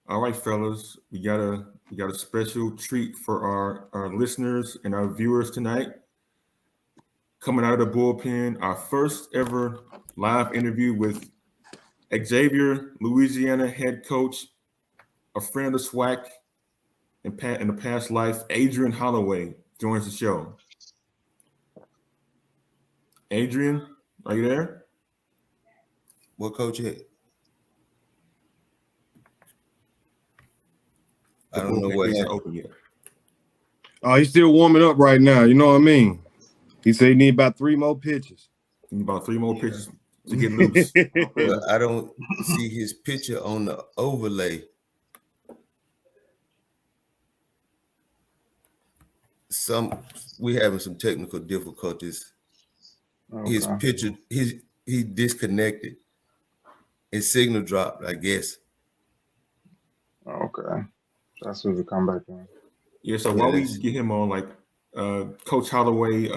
All right, fellas, we got a special treat for our listeners and our viewers tonight. Coming out of the bullpen, our first ever live interview with Xavier, Louisiana head coach, a friend of SWAC in the past life, Adrian Holloway joins the show. Adrian, are you there? What coach had? The I don't know bullpen what isn't happened. open yet. Oh, he's still warming up right now. You know what I mean? He said he need about 3 more pitches. About 3 more pitches to get loose. Well, I don't see his picture on the overlay. We having some technical difficulties. His picture, he disconnected. His signal dropped, I guess. Okay. That's when we come back in. Yeah, so while we get him on, Coach Holloway,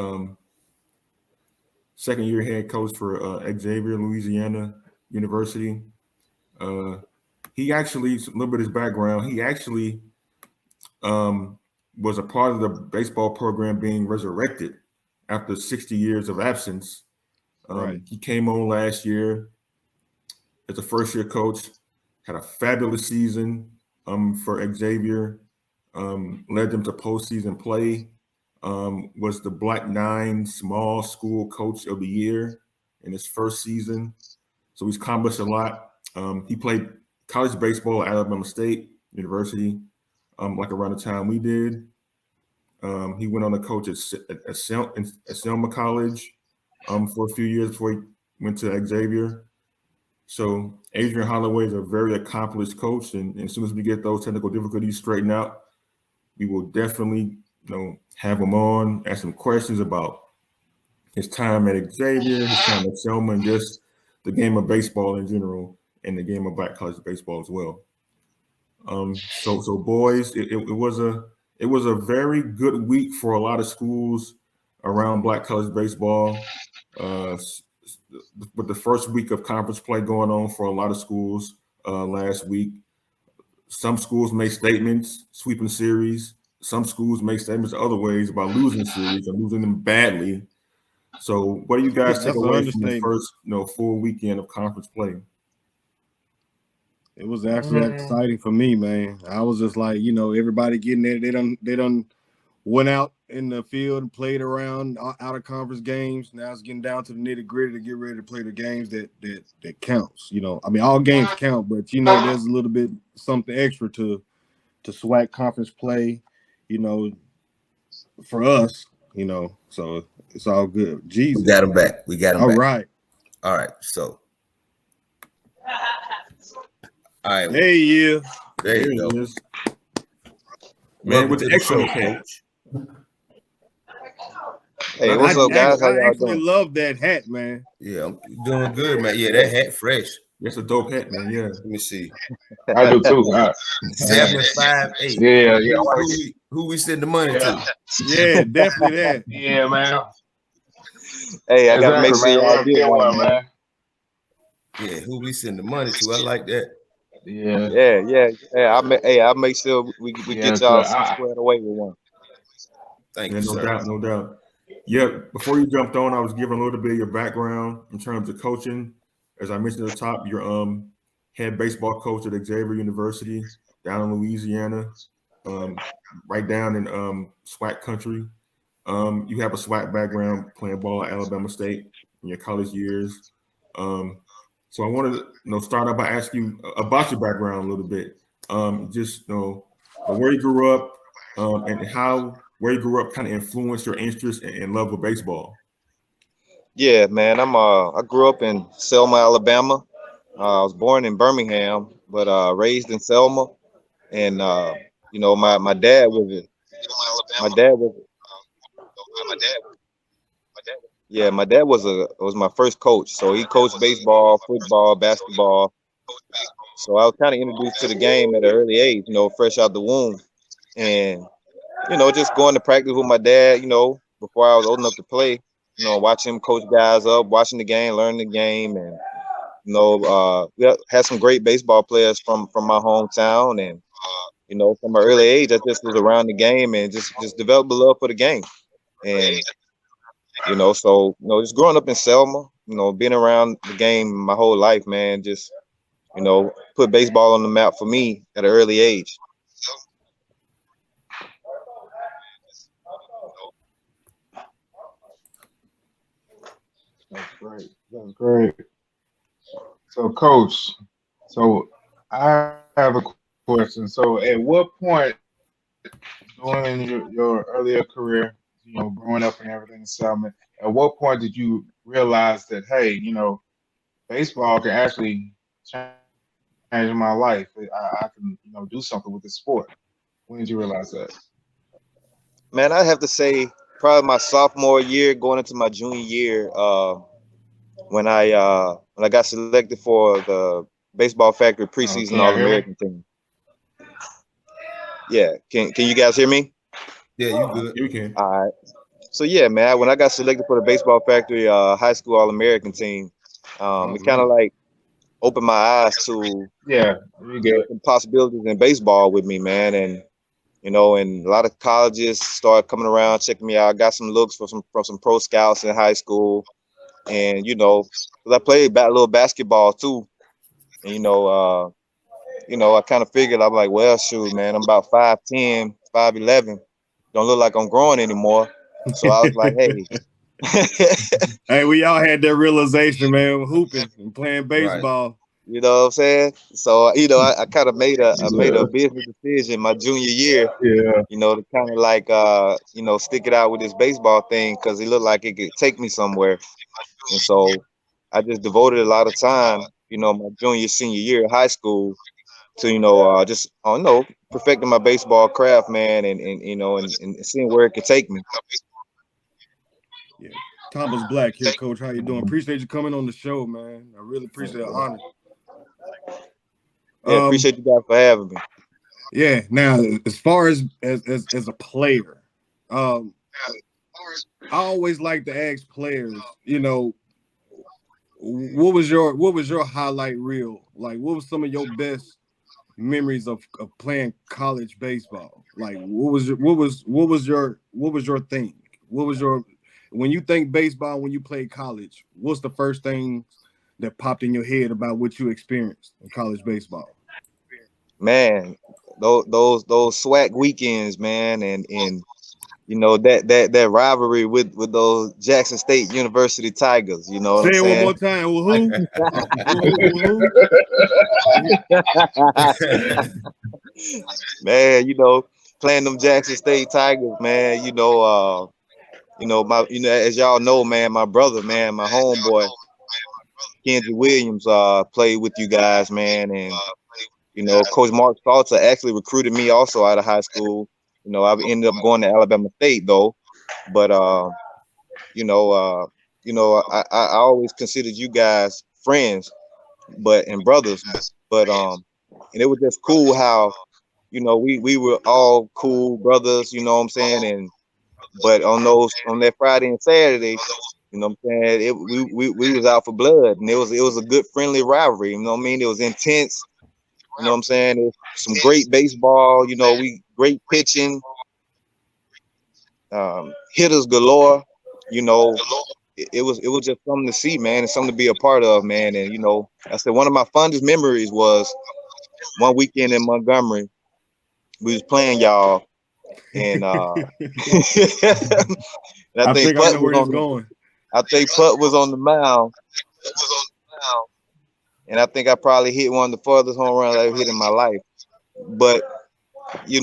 second year head coach for Xavier, Louisiana University. He actually, a little bit of his background, he actually was a part of the baseball program being resurrected after 60 years of absence. Right. He came on last year as a first year coach, had a fabulous season for Xavier, led them to postseason play, was the Black Nine Small School Coach of the Year in his first season. So he's accomplished a lot. He played college baseball at Alabama State University, like around the time we did. He went on to coach at Selma College for a few years before he went to Xavier. So Adrian Holloway is a very accomplished coach, and as soon as we get those technical difficulties straightened out, we will definitely, have him on, ask him questions about his time at Xavier, his time at Selma, and just the game of baseball in general, and the game of Black college baseball as well. So boys, it was a very good week for a lot of schools around Black college baseball. With the first week of conference play going on for a lot of schools last week. Some schools made statements, sweeping series. Some schools make statements other ways about losing series and losing them badly. So, what do you guys take That's an away from the understatement. first, full weekend of conference play? It was actually exciting for me, man. I was just like, everybody getting there. They done went out in the field and played around out of conference games. Now it's getting down to the nitty gritty to get ready to play the games that counts. I mean, all games count, but there's a little bit something extra to SWAC conference play. For us. So it's all good. Jesus, We got him back. We got him all back. right. All right. So, all right. Hey, yeah. There you go. Is. Man, with the excellent coach. Hey, what's up, guys? How I y'all actually doing? love that hat, man. Yeah, I'm doing good, man. Yeah, that hat fresh. That's a dope hat, man. Yeah. Let me see. I do too. 758. Yeah. Who we send the money to? Yeah, definitely that. Yeah, man. Hey, I gotta make sure y'all get one, man. Yeah, who we send the money to? I like that. Yeah. I'll make sure we get y'all squared away with one. Thank Yeah, you, no sir. doubt, no doubt. Yeah, before you jumped on, I was giving a little bit of your background in terms of coaching. As I mentioned at the top, you're head baseball coach at Xavier University down in Louisiana, right down in SWAC country. You have a SWAC background playing ball at Alabama State in your college years. So I wanted to start out by asking you about your background a little bit. Where you grew up and how where you grew up kind of influenced your interest and love of baseball. Yeah, man. I grew up in Selma, Alabama. I was born in Birmingham, but raised in Selma. And my dad was my dad was yeah, my dad was my first coach. So he coached baseball, football, basketball. So I was kind of introduced to the game at an early age, fresh out the womb. And just going to practice with my dad, before I was old enough to play, watch him coach guys up, watching the game, learning the game, and We had some great baseball players from my hometown, and from an early age, I just was around the game and just developed a love for the game. And just growing up in Selma, being around the game my whole life, man, just put baseball on the map for me at an early age. That's great. That's great. So, Coach, so I have a question. So, at what point during your earlier career, growing up and everything in Selma, at what point did you realize that, hey, baseball can actually change my life? I can, do something with this sport. When did you realize that? Man, I have to say probably my sophomore year, going into my junior year, when I got selected for the Baseball Factory preseason Can y'all hear me? All-American team. Yeah, can you guys hear me? Yeah, you good. You can. All right. So yeah, man, when I got selected for the Baseball Factory high school All-American team, it kind of like opened my eyes to Yeah, you good. some possibilities in baseball with me, man, and and a lot of colleges started coming around checking me out. I got some looks from some pro scouts in high school, and 'cause I played a little basketball too, and I kind of figured, I'm like, well, shoot, man, I'm about 5'10", 5'11", don't look like I'm growing anymore. So I was like, hey. Hey, we all had that realization, man, hooping and playing baseball. You know what I'm saying? So, I kind of made a business decision my junior year, Yeah. to kind of like, stick it out with this baseball thing, because it looked like it could take me somewhere. And so I just devoted a lot of time, my junior, senior year of high school to, perfecting my baseball craft, man, and seeing where it could take me. Yeah. Thomas Black here, Coach. How you doing? Appreciate you coming on the show, man. I really appreciate the honor. Yeah, appreciate you guys for having me. Yeah. Now, as far as a player, I always like to ask players, what was your highlight reel? Like, what was some of your best memories of playing college baseball? Like, what was your thing? When you think baseball, when you played college, what's the first thing that popped in your head about what you experienced in college baseball? Man, those SWAC weekends, man, and that rivalry with those Jackson State University Tigers. You know what I'm Say it saying? one more time. Well, who? Man, playing them Jackson State Tigers, man. As y'all know, man, my brother, man, my homeboy, Kenzie Williams, played with you guys, man, and Coach Mark Salter actually recruited me also out of high school. I ended up going to Alabama State though, but I always considered you guys friends, and brothers, but and it was just cool how we were all cool brothers, you know what I'm saying, but on that Friday and Saturday, you know what I'm saying, we was out for blood, and it was a good friendly rivalry, you know what I mean? It was intense. You know what I'm saying? It was some great baseball, we great pitching, hitters galore. It was just something to see, man, and something to be a part of, man. And I said one of my fondest memories was one weekend in Montgomery. We was playing y'all, and and I think I know where it's going. I think Putt was on the mound. And I think I probably hit one of the farthest home runs I've hit in my life. But it's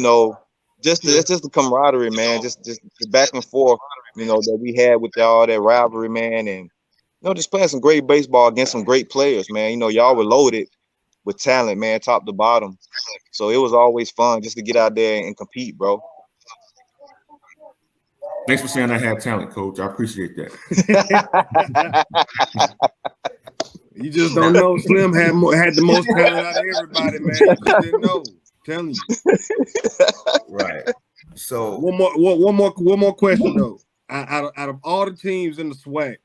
just the camaraderie, man. Just the back and forth, that we had with y'all, that rivalry, man, and just playing some great baseball against some great players, man. Y'all were loaded with talent, man, top to bottom. So it was always fun just to get out there and compete, bro. Thanks for saying I have talent, Coach. I appreciate that. You just don't know. Slim had the most talent out of everybody, man. You just didn't know. I'm telling you. Right. So one more question though. Out of all the teams in the SWAC,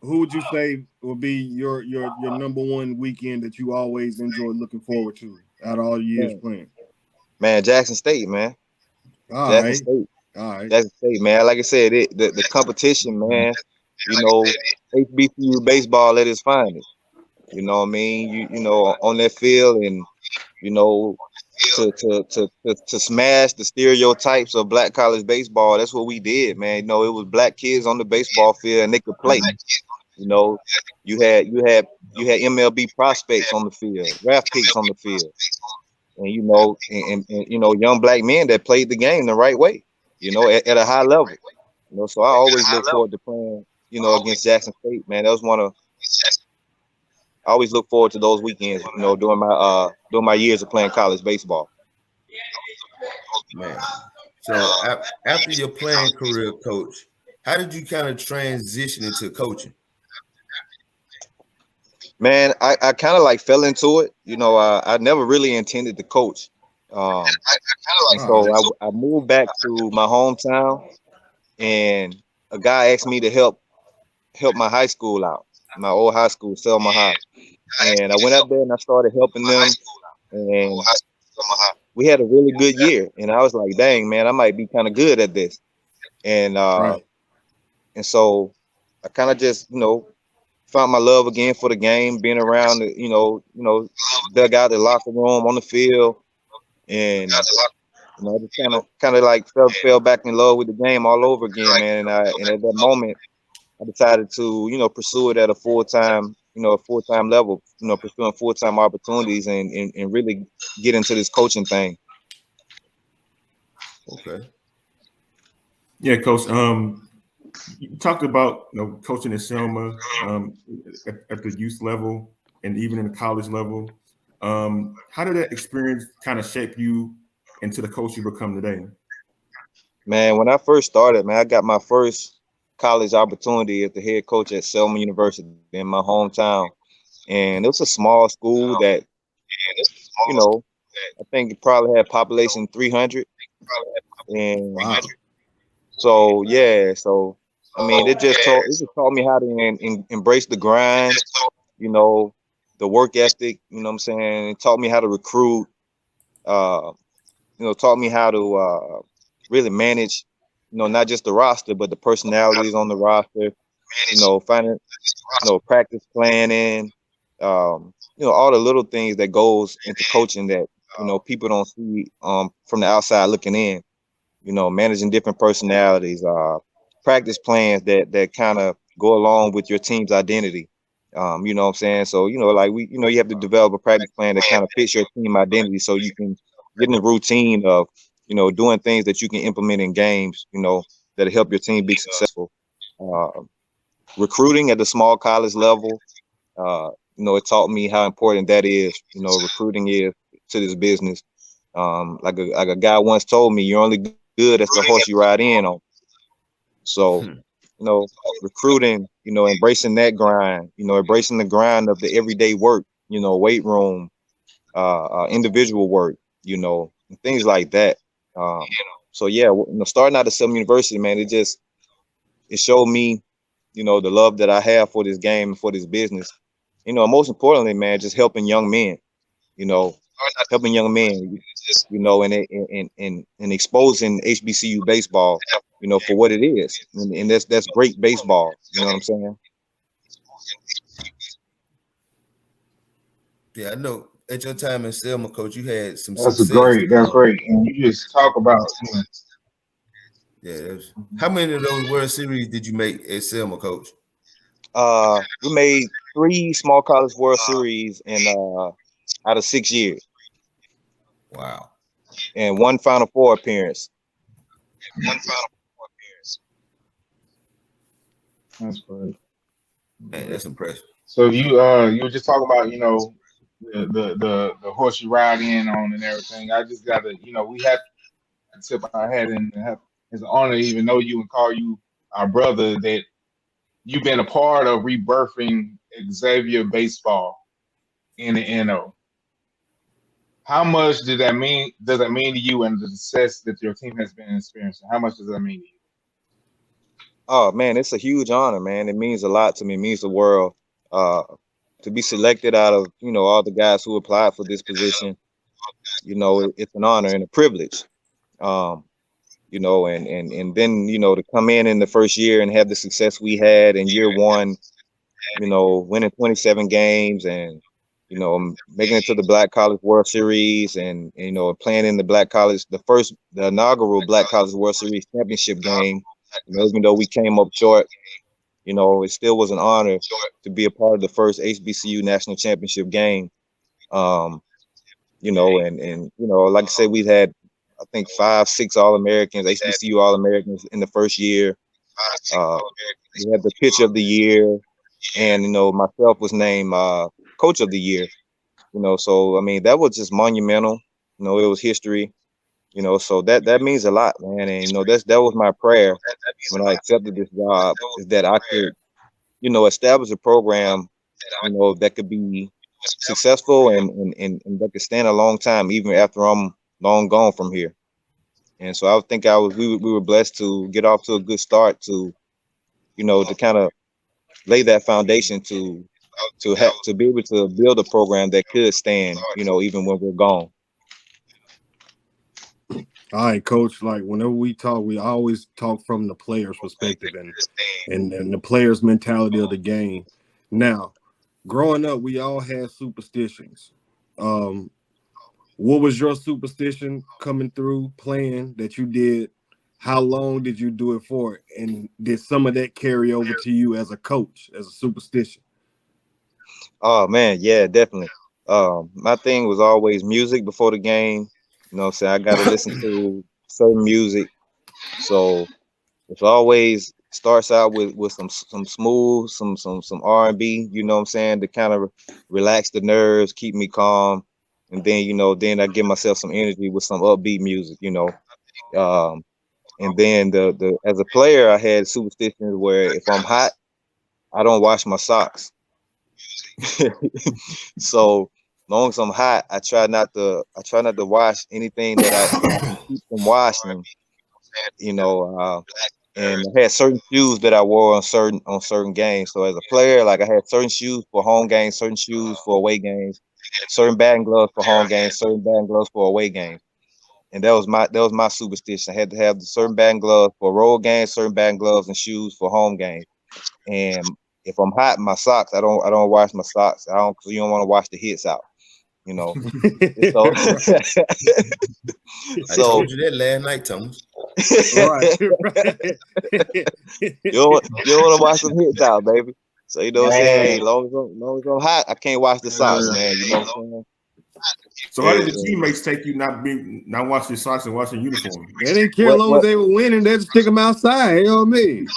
who would you say would be your number one weekend that you always enjoy looking forward to out of all the years playing? Man, Jackson State, man. All Jackson right. State. All right. Jackson State, man. Like I said, the competition, man. You know, HBCU baseball at its finest. You know what I mean? You know, on that field, and you know, to smash the stereotypes of black college baseball. That's what we did, man. You know, it was black kids on the baseball field and they could play. You know, you had MLB prospects on the field, draft picks on the field, and you know, and you know, young black men that played the game the right way. You know, at a high level. You know, so I always look forward to playing. You know, against Jackson State, man. That was one of. I always look forward to those weekends. You know, during my years of playing college baseball. Man. So after your playing career, Coach, how did you kind of transition into coaching? Man, I kind of like fell into it. You know, I never really intended to coach. And so I moved back to my hometown, and a guy asked me to help my high school out, my old high school, Selma High. And I went out there and I started helping them, and we had a really good year. And I was like, dang, man, I might be kind of good at this. And and so I kind of just, you know, found my love again for the game, being around the, you know, dug out the locker room, on the field, and you know, just kind of like fell back in love with the game all over again, man. And at that moment, I decided to, you know, pursue it at a full-time level, you know, pursuing full-time opportunities and really get into this coaching thing. Okay. Yeah, Coach. You talked about, you know, coaching in Selma at the youth level and even in the college level. How did that experience kind of shape you into the coach you become today? Man, when I first started, man, I got my first college opportunity as the head coach at Selma University in my hometown. And it was a small school that, you know, I think it probably had population 300. And Wow. so, yeah, so, I mean, it just taught me how to embrace the grind, you know, the work ethic, you know what I'm saying? It taught me how to recruit, you know, taught me how to really manage, you know, not just the roster, but the personalities on the roster, you know, finding, you know, practice planning, you know, all the little things that goes into coaching that, you know, people don't see from the outside looking in, you know, managing different personalities, practice plans that kind of go along with your team's identity. You know what I'm saying? So, you know, like you know, you have to develop a practice plan that kind of fits your team identity so you can get in the routine of, you know, doing things that you can implement in games, you know, that'll help your team be successful. Recruiting at the small college level, you know, it taught me how important that is, you know, recruiting is to this business. Like a guy once told me, you're only good as the horse you ride in on. So, you know, recruiting, you know, embracing that grind, you know, embracing the grind of the everyday work, you know, weight room, individual work, you know, and things like that. So yeah, you know, starting out at Selma University, man, it showed me, you know, the love that I have for this game and for this business. You know, most importantly, man, just helping young men, you know, you know, and exposing HBCU baseball, you know, for what it is. And that's great baseball. You know what I'm saying? Yeah, I know. At your time in Selma, Coach, you had some That's success. great. That's great. And you just talk about, you know, Yeah. How many of those World Series did you make at Selma, Coach? We made 3 small college World Series in out of 6 years. Wow. And 1 Final Four appearance. that's great. Man, that's impressive. So you were just talking about, you know, the horse you ride in on and everything. I just gotta, you know, we have to tip our hat and have it's an honor to even know you and call you our brother, that you've been a part of rebirthing Xavier baseball in the NO. How much does that mean to you and the success that your team has been experiencing? How much does that mean to you? Oh man, it's a huge honor, man. It means a lot to me. It means the world. Uh, to be selected out of all the guys who applied for this position, it's an honor and a privilege. Um, and then to come in the first year and have the success we had in year one, winning 27 games and making it to the Black College World Series and playing in the the inaugural Black College World Series championship game. Even though we came up short, it still was an honor to be a part of the first HBCU national championship game. Um, like I said, we've had I think 5, 6 All-Americans, HBCU All-Americans in the first year. Uh, we had the pitcher of the year, and myself was named coach of the year. So I mean that was just monumental. It was history. So that means a lot, man. And that was my prayer when I accepted this job, is that I could establish a program that could be successful and that could stand a long time even after I'm long gone from here. And so I think we were blessed to get off to a good start to to kind of lay that foundation to be able to build a program that could stand even when we're gone. All right, Coach. Like whenever we talk, we always talk from the player's perspective and the player's mentality of the game. Now, growing up, we all had superstitions. What was your superstition coming through playing that you did? How long did you do it for? And did some of that carry over to you as a coach, as a superstition? Oh man, yeah, definitely. My thing was always music before the game. You know what I'm saying? I got to listen to certain music. So it's always starts out with some smooth, some R&B, you know what I'm saying, to kind of relax the nerves, keep me calm. And then I give myself some energy with some upbeat music. And then the as a player, I had superstitions where if I'm hot, I don't wash my socks. So long as I'm hot, I try not to wash anything that I can keep from washing. And I had certain shoes that I wore on certain games. So as a player, like I had certain shoes for home games, certain shoes for away games, certain batting gloves for home games, certain batting gloves for away games. And that was my superstition. I had to have the certain batting gloves for road games, certain batting gloves and shoes for home games. And if I'm hot, my socks, I don't wash my socks. Cause you don't want to wash the hits out. So I told you that last night, Thomas. Right. you don't want to wash some hits out, baby. So what I'm saying? Hey, long as I'm hot, I can't wash the socks, man. You know what I'm saying? So how did the teammates take you not washing your socks and washing uniform? They didn't care as long as they were winning. They just stick them outside. You know what I mean?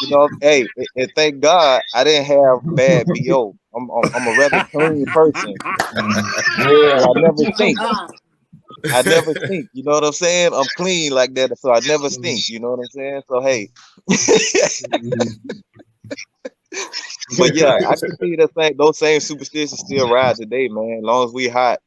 Hey, and thank God I didn't have bad BO. I'm a rather clean person. So I never stink. You know what I'm saying? I'm clean like that, so I never stink. You know what I'm saying? So hey. But yeah, I can see those same superstitions still ride today, man. As long as we hot,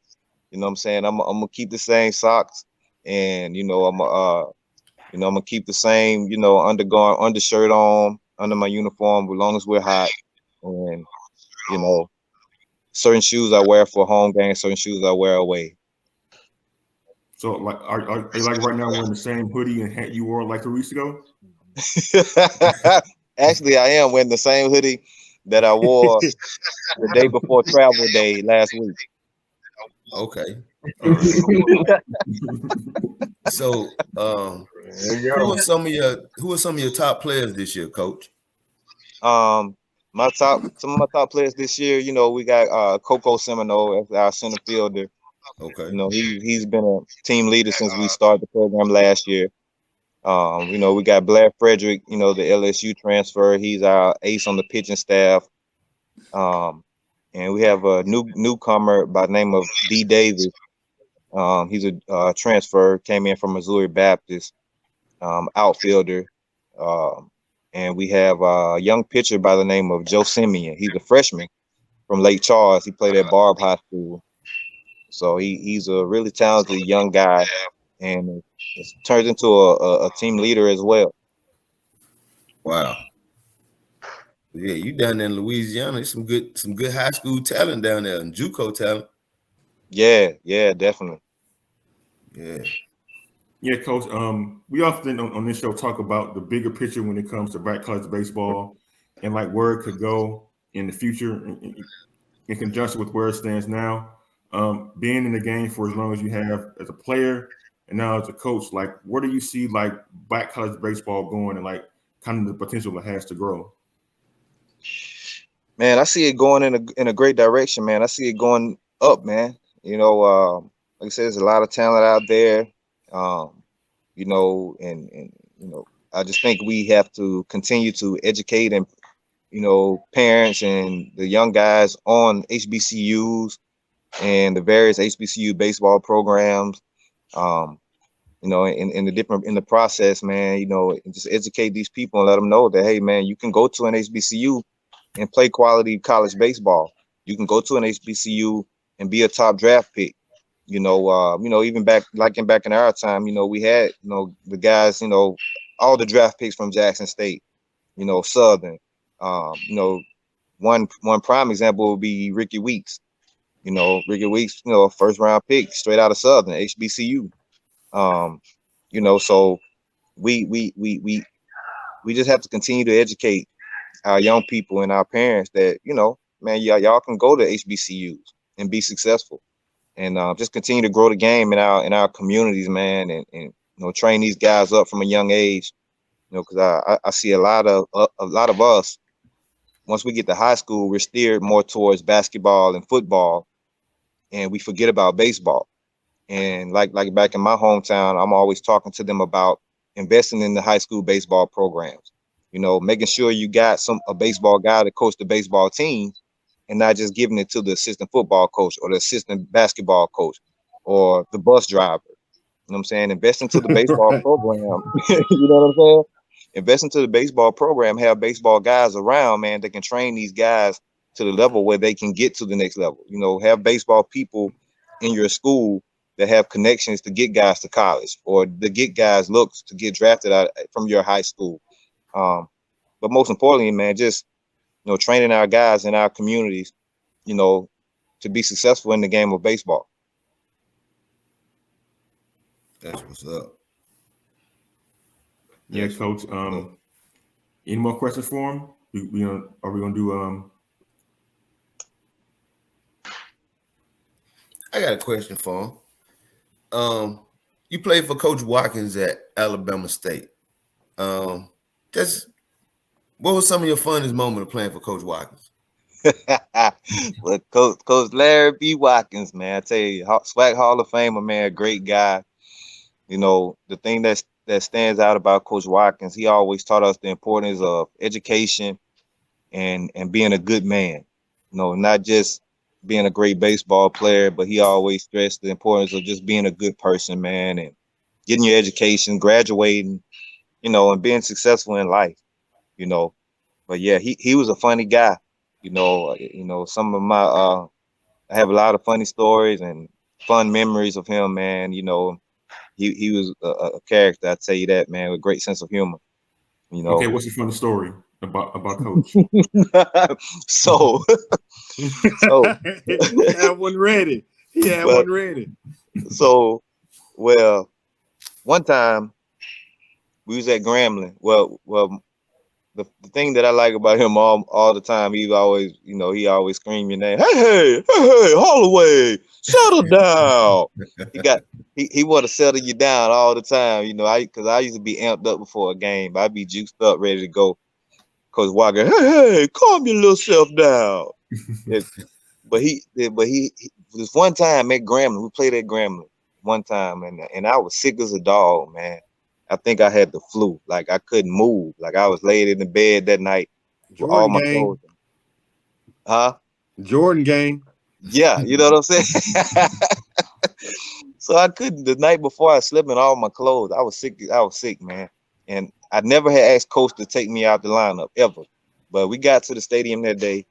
you know what I'm saying? I'm gonna keep the same socks, and I'm gonna keep the same undershirt on under my uniform as long as we're hot, and certain shoes I wear for home games, certain shoes I wear away. So like, are you like right now wearing the same hoodie and hat you wore like 2 weeks ago? Actually, I am wearing the same hoodie that I wore the day before travel day last week. Okay. So, who are some of your top players this year, Coach? Some of my top players this year, we got Coco Seminole as our center fielder. Okay. He's been a team leader since we started the program last year. We got Blair Frederick, the LSU transfer. He's our ace on the pitching staff. And we have a newcomer by the name of D. Davis. He's a transfer, came in from Missouri Baptist, outfielder. And we have a young pitcher by the name of Joe Simeon. He's a freshman from Lake Charles. He played at Barb High School. So he's a really talented young guy, and it's turned into a team leader as well. Wow. Yeah, you down there in Louisiana. There's some good high school talent down there and JUCO talent. Yeah, definitely. Yeah. Yeah, Coach. We often on this show talk about the bigger picture when it comes to black college baseball and like where it could go in the future in conjunction with where it stands now. Being in the game for as long as you have as a player and now as a coach, like where do you see like black college baseball going and like kind of the potential it has to grow? Man, I see it going in a great direction, man. I see it going up, man. Like I said, there's a lot of talent out there. Um, and I just think we have to continue to educate and parents and the young guys on HBCUs and the various HBCU baseball programs. Um, in the process, man, and just educate these people and let them know that, hey, man, you can go to an HBCU and play quality college baseball. You can go to an HBCU and be a top draft pick. Even back in our time, we had, the guys, all the draft picks from Jackson State, Southern. One prime example would be Ricky Weeks. Ricky Weeks, first round pick straight out of Southern, HBCU. So we just have to continue to educate our young people and our parents that, man, y'all can go to HBCUs and be successful, and just continue to grow the game in our communities, man, and train these guys up from a young age. Because I see a lot of us, once we get to high school, we're steered more towards basketball and football, and we forget about baseball. And like back in my hometown, I'm always talking to them about investing in the high school baseball programs. Making sure you got a baseball guy to coach the baseball team, and not just giving it to the assistant football coach or the assistant basketball coach or the bus driver. You know what I'm saying? Invest into the baseball Right. program. You know what I'm saying? Invest into the baseball program, have baseball guys around, man, that can train these guys to the level where they can get to the next level. Have baseball people in your school that have connections to get guys to college or to get guys looks to get drafted out from your high school. But most importantly, man, just training our guys in our communities, to be successful in the game of baseball. That's what's up. Yeah, That's Coach. what's up. Any more questions for him? Are we gonna do I got a question for him. You played for Coach Watkins at Alabama State. Just what was some of your funnest moment of playing for Coach Watkins? Well, Coach Larry B. Watkins, man, I tell you, SWAC Hall of Famer, man, great guy. The thing that stands out about Coach Watkins, he always taught us the importance of education and being a good man. Not just being a great baseball player, but he always stressed the importance of just being a good person, man, and getting your education, graduating, and being successful in life. But yeah, he was a funny guy. Some of my I have a lot of funny stories and fun memories of him, man. He was a character, I tell you that, man, with great sense of humor. okay? What's your funny story about Coach? so He had one ready. He had Well- one ready. well, one time we was at Grambling. Well, the thing that I like about him all the time, he always scream your name. Hey, Holloway, settle down. He want to settle you down all the time. Because I used to be amped up before a game. I'd be juiced up, ready to go. Coach Walker, hey, calm your little self down. But he this one time at Grambling, we played at Grambling one time, and I was sick as a dog, man. I think I had the flu. Like I couldn't move. Like I was laid in the bed that night with all my clothes. Huh? Jordan game. Yeah, you know what I'm saying? So I couldn't. The night before, I slept in all my clothes. I was sick, man. And I never had asked Coach to take me out the lineup ever. But we got to the stadium that day,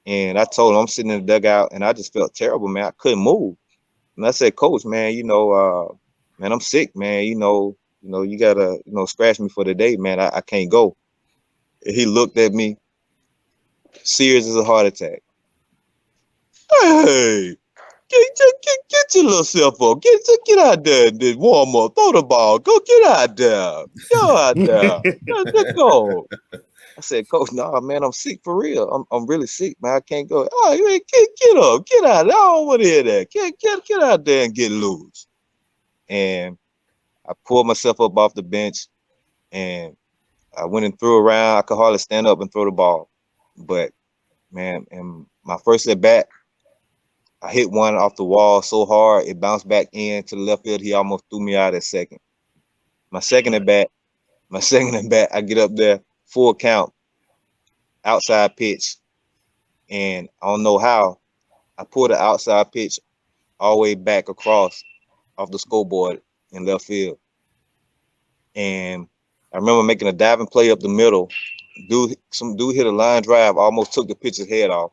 and I told him I'm sitting in the dugout, and I just felt terrible, man. I couldn't move. And I said, Coach, man, man, I'm sick, man. You gotta, scratch me for the day, man. I can't go. And he looked at me serious as a heart attack. Hey, get your little self up. Get out there and warm up. Throw the ball. Go get out there. Go out there. Let's go. I said, Coach, nah, man, I'm sick for real. I'm really sick, man. I can't go. Oh, man, get up. Get out. I don't want to hear that. Get out there and get loose. And I pulled myself up off the bench, and I went and threw around. I could hardly stand up and throw the ball. But, man, in my first at bat, I hit one off the wall so hard, it bounced back in to the left field. He almost threw me out at second. My second at bat, I get up there, full count, outside pitch. And I don't know how, I pulled the outside pitch all the way back across off the scoreboard in left field. And I remember making a diving play up the middle. Some dude hit a line drive, almost took the pitcher's head off.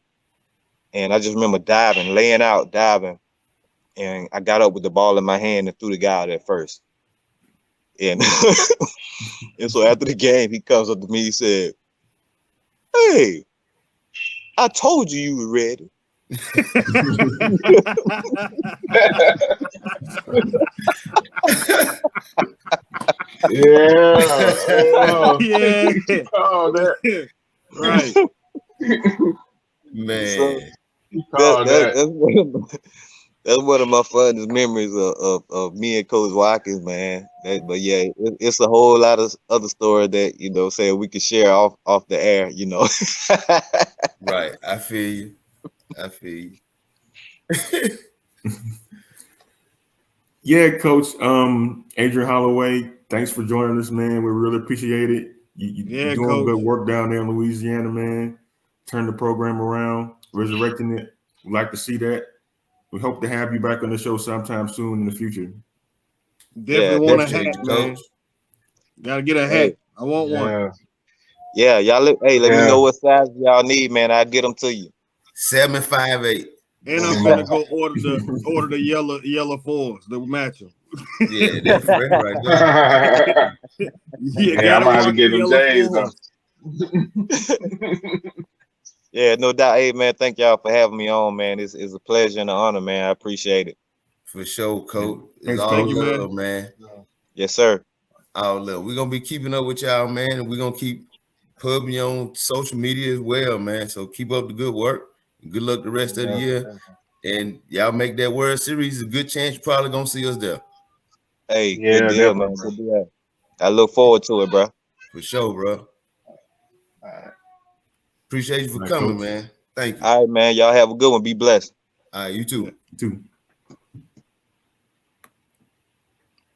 And I just remember laying out, and I got up with the ball in my hand and threw the guy out at first. And, and so after the game, he comes up to me, he said, "Hey, I told you were ready." Yeah. Oh, that. Right. Man. So, that's one of my funnest memories of me and Coach Watkins, man. But yeah, it's a whole lot of other stories that say we could share off the air, Right. I feel you. Yeah, Coach. Adrian Holloway, thanks for joining us, man. We really appreciate it. You're doing Coach. good work down there in Louisiana, man. Turn the program around, resurrecting it. We'd like to see that. We hope to have you back on the show sometime soon in the future. Definitely want a appreciate hat, you, man. Coach. Gotta get a hat. Hey. I want one. Yeah, y'all let me know what size y'all need, man. I'll get them to you. 7'5'8". And I'm gonna go order the yellow fours that will match them. Yeah, that's fresh right there. Yeah, I'm gonna have to get them J's though. Yeah, no doubt. Hey, man, thank y'all for having me on, man. It's a pleasure and an honor, man. I appreciate it. For sure, Coach. Thanks, It's all thank you, love, man. Yes, sir. All love. We're gonna be keeping up with y'all, man, and we're gonna keep pubbing you on social media as well, man. So keep up the good work. Good luck the rest of the year. And y'all make that World Series a good chance. You're probably gonna see us there. Hey, Yeah, good deal, definitely, man. bro. Good deal. I look forward to it, bro. For sure, bro. Appreciate you for coming, Coach. man. Thank you. All right, man. Y'all have a good one. Be blessed. All right, you too. You too.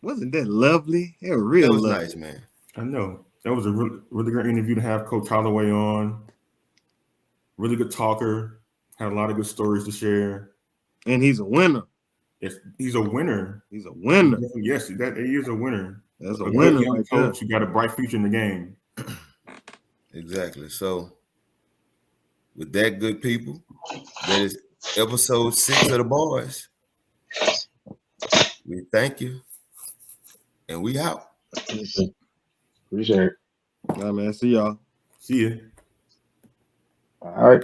Wasn't that lovely? It was real That was lovely. nice, man. I know. That was a really great interview to have Coach Holloway on. Really good talker. Had a lot of good stories to share. And he's a winner. He's a winner. He's a winner. Yes, he is a winner. That's a good winner young right there. coach. You got a bright future in the game. Exactly. So, with that, good people, that is episode 6 of the Boys. We thank you, and we out. Appreciate it. All right, man. See y'all. See ya. All right.